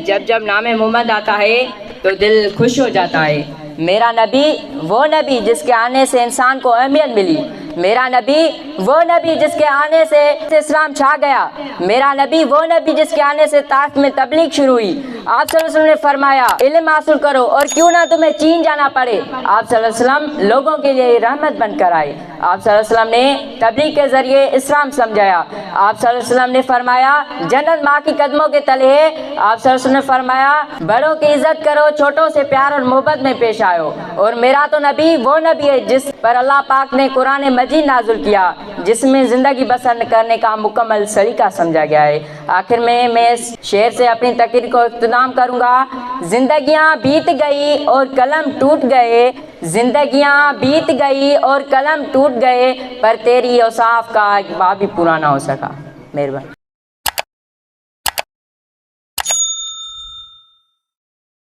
جب جب نام محمد آتا ہے تو دل خوش ہو جاتا ہے۔ میرا نبی وہ نبی جس کے آنے سے انسان کو اہمیت ملی، میرا نبی وہ نبی جس کے آنے سے اسلام چھا گیا، میرا نبی وہ نبی جس کے آنے سے طائف میں تبلیغ شروع ہوئی۔ آپ صلی اللہ علیہ وسلم نے فرمایا علم حاصل کرو اور کیوں نہ تمہیں چین جانا پڑے۔ آپ صلی اللہ علیہ وسلم لوگوں کے لیے رحمت بن کر آئے۔ آپ صلی اللہ علیہ وسلم نے تبلیغ کے ذریعے اسلام سمجھایا۔ آپ صلی اللہ علیہ وسلم نے فرمایا جنت ماں کی قدموں کے تلے ہے۔ آپ صلی اللہ علیہ وسلم نے فرمایا بڑوں کی عزت کرو، چھوٹوں سے پیار اور محبت میں پیش آؤ۔ اور میرا تو نبی وہ نبی ہے جس پر اللہ پاک نے قرآن مجید نازل کیا، جس میں زندگی بسر کرنے کا مکمل سلیقہ سمجھا گیا ہے۔ آخر میں اس شعر سے اپنی تقریر کو اختتام کروں گا۔ زندگیاں بیت گئی اور قلم ٹوٹ گئے، زندگیاں بیت گئی اور قلم ٹوٹ گئے، پر تیری اوصاف کا ایک باب بھی پورا نہ ہو سکا۔ مہربانی۔